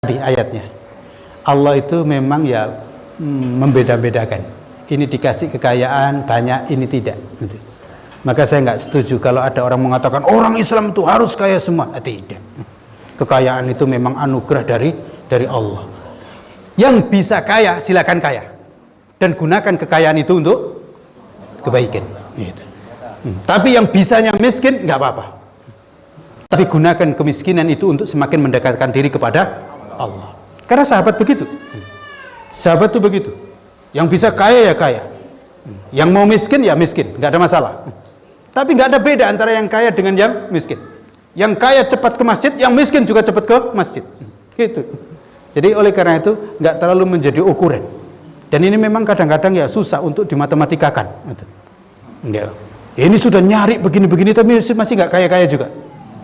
Di ayatnya Allah itu memang ya membeda-bedakan, ini dikasih kekayaan banyak, ini tidak gitu. Maka saya nggak setuju kalau ada orang mengatakan orang Islam itu harus kaya semua. Tidak, kekayaan itu memang anugerah dari Allah. Yang bisa kaya silakan kaya dan gunakan kekayaan itu untuk kebaikan gitu. Tapi yang bisanya miskin nggak apa-apa, tapi gunakan kemiskinan itu untuk semakin mendekatkan diri kepada Allah. Karena sahabat begitu, sahabat itu begitu, yang bisa kaya ya kaya, yang mau miskin ya miskin, nggak ada masalah. Tapi nggak ada beda antara yang kaya dengan yang miskin. Yang kaya cepat ke masjid, yang miskin juga cepat ke masjid, gitu. Jadi oleh karena itu nggak terlalu menjadi ukuran. Dan ini memang kadang-kadang ya susah untuk dimatematikkan. Ya. Ini sudah nyari begini-begini tapi masih nggak kaya-kaya juga.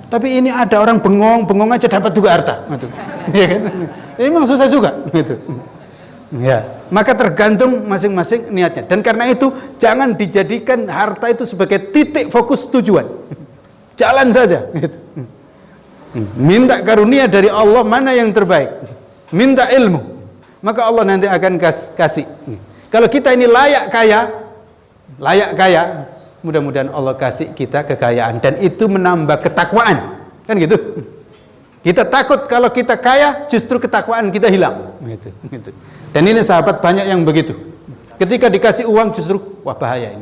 Tapi ini ada orang bengong aja dapat juga harta, gitu. Ya kan? Ini memang susah juga, gitu. Ya, maka tergantung masing-masing niatnya. Dan karena itu jangan dijadikan harta itu sebagai titik fokus tujuan. Jalan saja, gitu. Minta karunia dari Allah mana yang terbaik. Minta ilmu, maka Allah nanti akan kasih. Kalau kita ini layak kaya, mudah-mudahan Allah kasih kita kekayaan dan itu menambah ketakwaan, kan gitu. Kita takut kalau kita kaya justru ketakwaan kita hilang, gitu. Dan ini sahabat banyak yang begitu. Ketika dikasih uang justru wah bahaya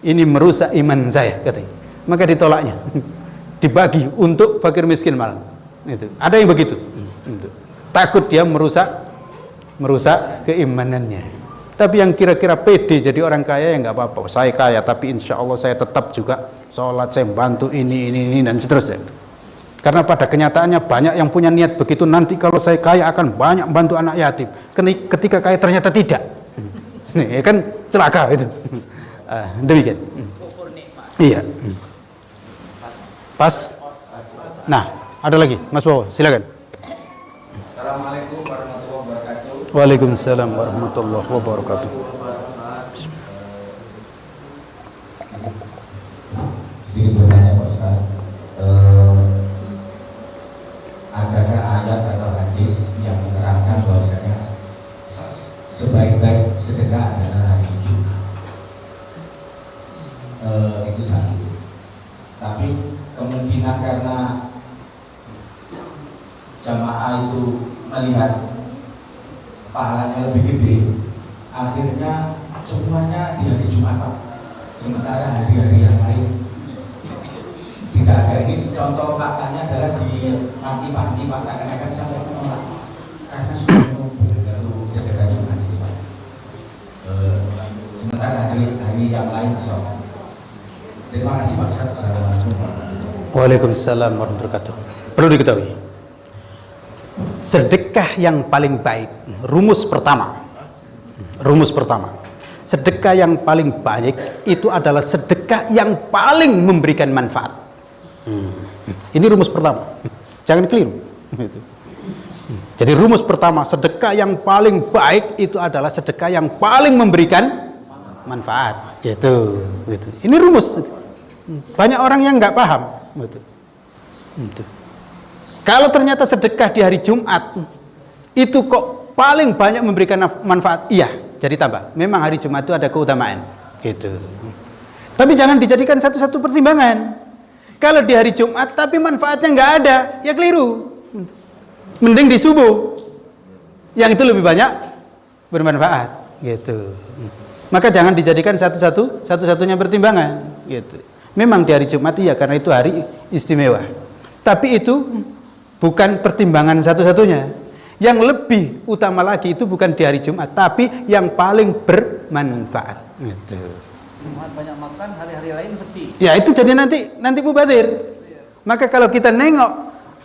ini merusak iman saya, katanya. Maka ditolaknya, dibagi untuk fakir miskin malah. Itu ada yang begitu. Takut dia merusak keimanannya. Tapi yang kira-kira pede jadi orang kaya ya nggak apa-apa. Saya kaya tapi insya Allah saya tetap juga sholat, saya bantu ini dan seterusnya. Karena pada kenyataannya banyak yang punya niat begitu, nanti kalau saya kaya akan banyak bantu anak yatim. Ketika kaya ternyata tidak. Nih kan celaka itu. Demikian. Iya. Pas. Nah, ada lagi, Mas Bowo, silakan. Assalamualaikum warahmatullahi wabarakatuh. Waalaikumsalam warahmatullahi wabarakatuh. Sedikit bertanya Pak Ustaz, adakah ayat atau hadis yang menerangkan bahwasanya sebaik-baik sedekah adalah hari Jumat? Itu satu. Tapi kemungkinan karena jamaah itu melihat pahalanya lebih gede, akhirnya semuanya di hari Jumat Pak, sementara hari-hari yang lain tidak ada. Ini contoh faktanya adalah di panti-panti Pak, kadang-kadang sampai menolak karena sudah menunggu sedekah Jumat itu Pak, sementara hari yang lain sholat. Terima kasih Pak Ustaz. Waalaikumsalam warahmatullahi wabarakatuh. Perlu diketahui, sedekah yang paling baik, rumus pertama, sedekah yang paling baik itu adalah sedekah yang paling memberikan manfaat. Ini rumus pertama, jangan keliru. Jadi rumus pertama, sedekah yang paling baik itu adalah sedekah yang paling memberikan manfaat. Gitu. Ini rumus. Banyak orang yang nggak paham. Kalau ternyata sedekah di hari Jumat itu kok paling banyak memberikan manfaat, iya, jadi tambah. Memang hari Jumat itu ada keutamaan, gitu. Tapi jangan dijadikan satu-satu pertimbangan. Kalau di hari Jumat tapi manfaatnya nggak ada, ya keliru. Mending di subuh, yang itu lebih banyak bermanfaat, gitu. Maka jangan dijadikan satu-satunya pertimbangan, gitu. Memang di hari Jumat iya karena itu hari istimewa. Tapi itu bukan pertimbangan satu-satunya. Yang lebih utama lagi itu bukan di hari Jumat, tapi yang paling bermanfaat. Gitu. Banyak makan, hari-hari lain sepi. Ya itu jadi nanti mubadir. Maka kalau kita nengok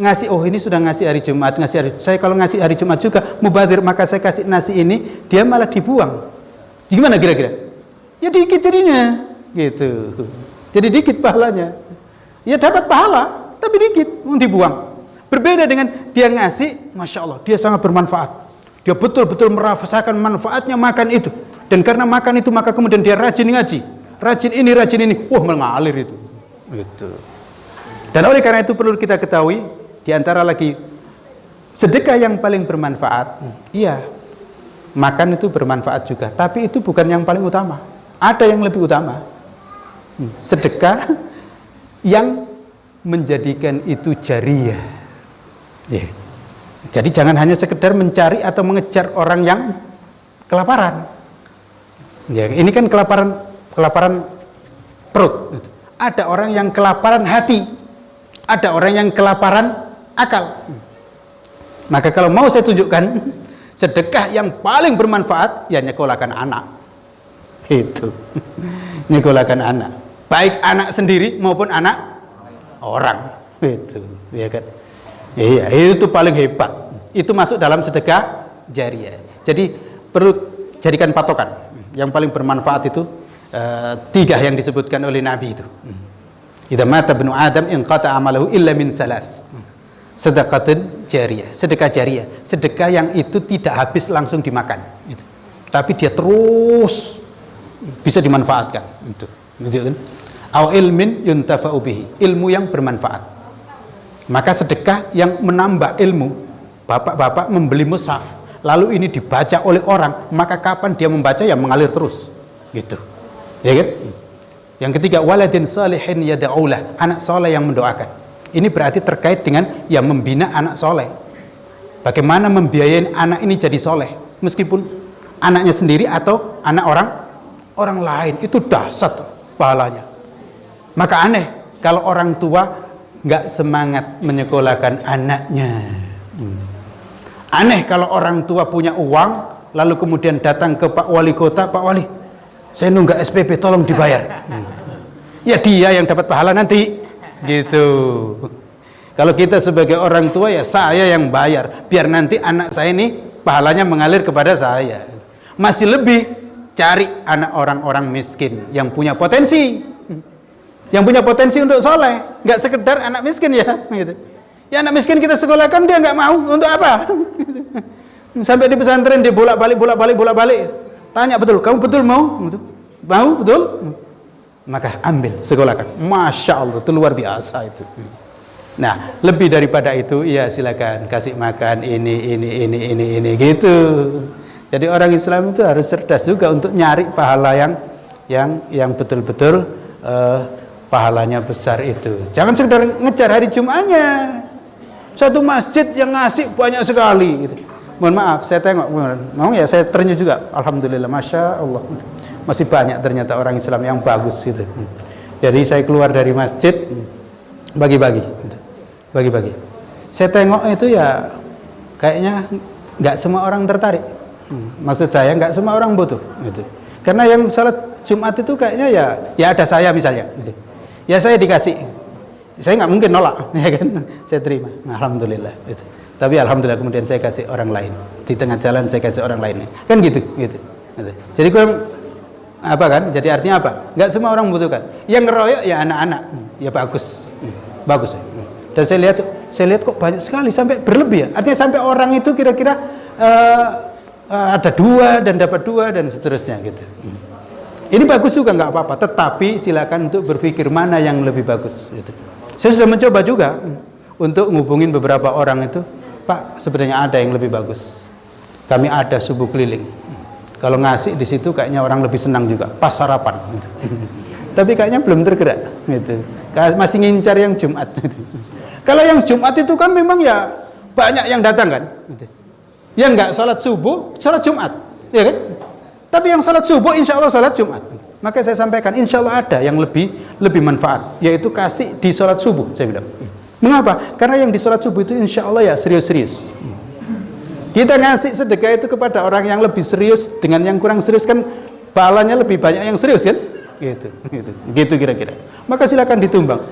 ngasih, oh ini sudah ngasih hari Jumat, saya kalau ngasih hari Jumat juga mubadir, maka saya kasih nasi ini, dia malah dibuang. Gimana kira-kira? Ya dikit jadinya, gitu. Jadi dikit pahalanya. Ya dapat pahala, tapi dikit, dibuang. Berbeda dengan dia ngasih, Masya Allah, dia sangat bermanfaat. Dia betul-betul merasakan manfaatnya makan itu. Dan karena makan itu, maka kemudian dia rajin ngaji. Rajin ini, wah mengalir itu. Gitu. Dan oleh karena itu perlu kita ketahui, di antara lagi Sedekah yang paling bermanfaat, iya, makan itu bermanfaat juga, tapi itu bukan yang paling utama. Ada yang lebih utama. Sedekah yang menjadikan itu jariyah. Ya. Jadi jangan hanya sekedar mencari atau mengejar orang yang kelaparan. Ya, ini kan kelaparan perut. Ada orang yang kelaparan hati, ada orang yang kelaparan akal. Maka kalau mau saya tunjukkan sedekah yang paling bermanfaat, ya nyekolahkan anak. Itu nyekolahkan anak, baik anak sendiri maupun anak orang. Itu, ya kan? Iya, itu paling hebat. Itu masuk dalam sedekah jariyah. Jadi perlu jadikan patokan. Yang paling bermanfaat itu 3 yang disebutkan oleh Nabi itu. Idza mata ibnu Adam inqata amalahu illa min 3. Sedekatun jariyah, sedekah jariyah, sedekah yang itu tidak habis langsung dimakan, gitu. Tapi dia terus bisa dimanfaatkan, itu kan? Au ilmin yuntafa'u bihi, ilmu yang bermanfaat. Maka sedekah yang menambah ilmu, bapak-bapak membeli mushaf, lalu ini dibaca oleh orang, maka kapan dia membaca ya mengalir terus, gitu, ya kan? Yang ketiga, waladin salihin yad'ulah, anak soleh yang mendoakan. Ini berarti terkait dengan yang membina anak soleh. Bagaimana membiayai anak ini jadi soleh, meskipun anaknya sendiri atau anak orang lain, itu dahsyat pahalanya. Maka aneh kalau orang tua nggak semangat menyekolahkan anaknya. Aneh kalau orang tua punya uang lalu kemudian datang ke Pak Wali Kota, Pak Wali, saya nunggak SPP, tolong dibayar. Ya dia yang dapat pahala nanti. Gitu. Kalau kita sebagai orang tua, ya saya yang bayar, biar nanti anak saya ini pahalanya mengalir kepada saya. Masih lebih cari anak orang-orang miskin yang punya potensi, untuk soleh, nggak sekedar anak miskin ya. Gitu. Ya anak miskin kita sekolahkan dia nggak mau, untuk apa? Sampai di pesantren dia bolak-balik. Tanya betul, kamu betul mau? Mau betul? Maka ambil, sekolahkan. Masya Allah, itu luar biasa itu. Nah, lebih daripada itu, ya silakan kasih makan ini gitu. Jadi orang Islam itu harus cerdas juga untuk nyari pahala yang betul-betul pahalanya besar itu. Jangan sekedar ngejar hari Jumatnya. Satu masjid yang ngasih banyak sekali gitu. Mohon maaf, saya tengok, mau ya saya ternyuh juga. Alhamdulillah, Masya Allah. Masih banyak ternyata orang Islam yang bagus gitu. Jadi saya keluar dari masjid, bagi-bagi gitu. Bagi-bagi. Saya tengok itu ya kayaknya nggak semua orang tertarik. Maksud saya nggak semua orang butuh gitu. Karena yang salat Jumat itu kayaknya ya ada saya misalnya gitu. Ya saya dikasih. Saya nggak mungkin nolak, ya kan? Saya terima. Alhamdulillah gitu. Tapi alhamdulillah kemudian saya kasih orang lain. Di tengah jalan saya kasih orang lain. Kan gitu. Jadi kurang apa kan? Jadi artinya apa? Nggak semua orang membutuhkan. Yang ngeroyok ya anak-anak. Ya bagus. Bagus. Dan saya lihat kok banyak sekali sampai berlebih ya. Artinya sampai orang itu kira-kira ada 2 dan dapat 2 dan seterusnya gitu. Ini bagus juga nggak apa-apa. Tetapi silakan untuk berpikir mana yang lebih bagus gitu. Saya sudah mencoba juga untuk ngubungin beberapa orang itu, Pak, sebenarnya ada yang lebih bagus. Kami ada subuh keliling. Kalau ngasih di situ kayaknya orang lebih senang juga, pas sarapan gitu. Tapi kayaknya belum tergerak gitu. Masih ngincar yang Jumat gitu. Kalau yang Jumat itu kan memang ya banyak yang datang kan gitu. Yang nggak sholat subuh, sholat Jumat, ya kan? Tapi yang sholat subuh insya Allah sholat Jumat. Maka saya sampaikan insya Allah ada yang lebih manfaat, yaitu kasih di sholat subuh, saya bilang. Mengapa? Karena yang di sholat subuh itu insya Allah ya serius-serius. Kita ngasih sedekah itu kepada orang yang lebih serius dengan yang kurang serius kan pahalanya lebih banyak yang serius kan? Gitu kira-kira. Maka silakan ditumbang.